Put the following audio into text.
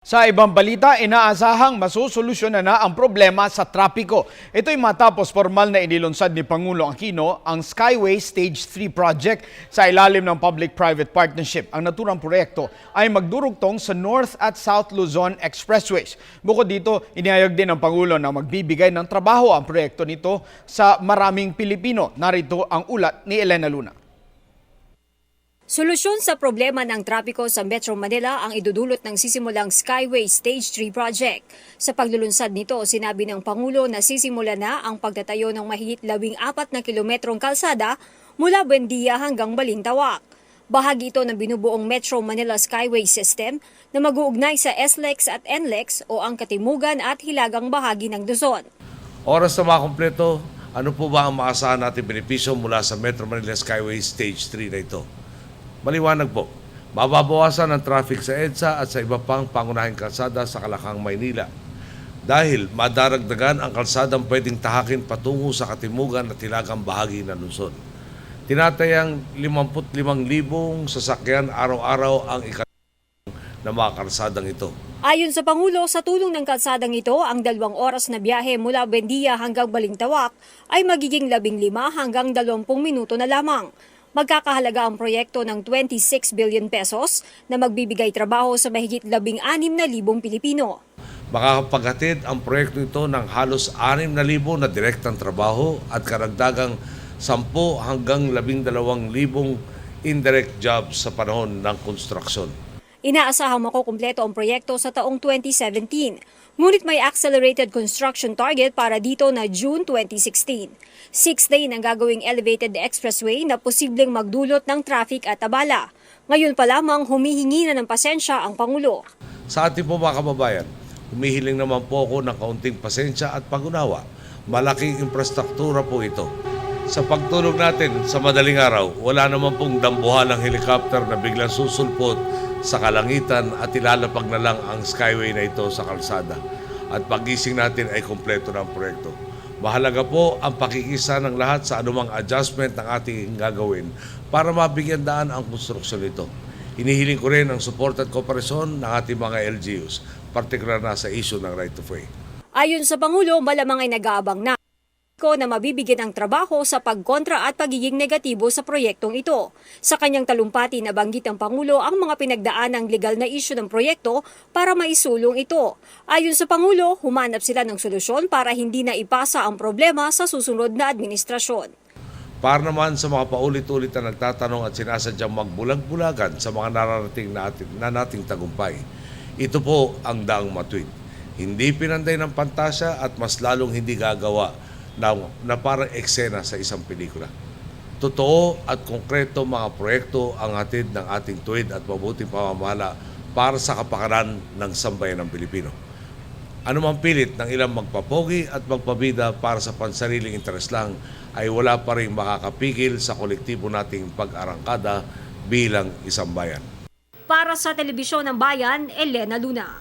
Sa ibang balita, inaasahang masusolusyonan na ang problema sa trapiko. Ito'y matapos formal na inilunsad ni Pangulo Aquino ang Skyway Stage 3 project sa ilalim ng Public-Private Partnership. Ang naturang proyekto ay magdurugtong sa North at South Luzon Expressways. Bukod dito, inihayag din ng Pangulo na magbibigay ng trabaho ang proyekto nito sa maraming Pilipino. Narito ang ulat ni Elena Luna. Solusyon sa problema ng trapiko sa Metro Manila ang idudulot ng sisimulang Skyway Stage 3 project. Sa paglulunsad nito, sinabi ng Pangulo na sisimula na ang pagtatayo ng mahigit 14 na kilometrong kalsada mula Buendia hanggang Balintawak. Bahagi ito ng binubuong Metro Manila Skyway System na mag-uugnay sa SLEX at NLEX o ang katimugan at hilagang bahagi ng Luzon. Oras na makumpleto, ano po ba ang maasahan natin benepisyo mula sa Metro Manila Skyway Stage 3 na ito? Maliwanag po, mababawasan ang traffic sa EDSA at sa iba pang pangunahing kalsada sa Kalakang, Maynila. Dahil madaragdagan ang kalsadang pwedeng tahakin patungo sa katimugan at hilagang bahagi ng Luzon. Tinatayang 55,000 sasakyan araw-araw ang na mga kalsadang ito. Ayon sa Pangulo, sa tulong ng kalsadang ito, ang 2 oras na biyahe mula Buendia hanggang Balintawak ay magiging 15 hanggang 20 minuto na lamang. Magkakahalaga ang proyekto ng 26 billion pesos na magbibigay trabaho sa mahigit 16,000 Pilipino. Makakapaghatid ang proyekto ito ng halos 6,000 na direktang trabaho at karagdagang 10 hanggang 12,000 indirect jobs sa panahon ng konstruksyon. Inaasahang makukumpleto ang proyekto sa taong 2017, ngunit may accelerated construction target para dito na June 2016. 6 lane ang gagawing elevated expressway na posibleng magdulot ng traffic at abala. Ngayon pa lamang humihingi na ng pasensya ang Pangulo. Sa ating po mga kababayan, humihiling naman po ako ng kaunting pasensya at pag-unawa. Malaking infrastruktura po ito. Sa pagtulog natin sa madaling araw, wala naman pong dambuhan ng helicopter na biglang susulpot sa kalangitan at ilalapag na lang ang skyway na ito sa kalsada. At pagising natin ay kumpleto ng proyekto. Mahalaga po ang pakikisa ng lahat sa anumang adjustment ng ating gagawin para mabigyan daan ang konstruksyon nito. Hinihiling ko rin ang support at kooperasyon ng ating mga LGUs, partikular na sa issue ng right of way. Ayon sa Pangulo, malamang ay nag-aabang na na mabibigyan ng trabaho sa pagkontra at pagiging negatibo sa proyektong ito. Sa kanyang talumpati, nabanggit ng Pangulo ang mga pinagdaanang legal na isyu ng proyekto para maisulong ito. Ayon sa Pangulo, humanap sila ng solusyon para hindi na ipasa ang problema sa susunod na administrasyon. Para naman sa mga paulit-ulit na nagtatanong at sinasadyang magbulag-bulagan sa mga nararating na nating tagumpay, ito po ang daang matuwid. Hindi pinanday ng pantasya at mas lalong hindi gagawa na parang eksena sa isang pelikula. Totoo at konkreto mga proyekto ang hatid ng ating tuwid at mabuting pamamahala para sa kapakanan ng sambayan ng Pilipino. Anumang pilit ng ilang magpapogi at magpabida para sa pansariling interes lang ay wala pa rin makakapigil sa kolektibo nating pag-arangkada bilang isang bayan. Para sa Telebisyon ng Bayan, Elena Luna.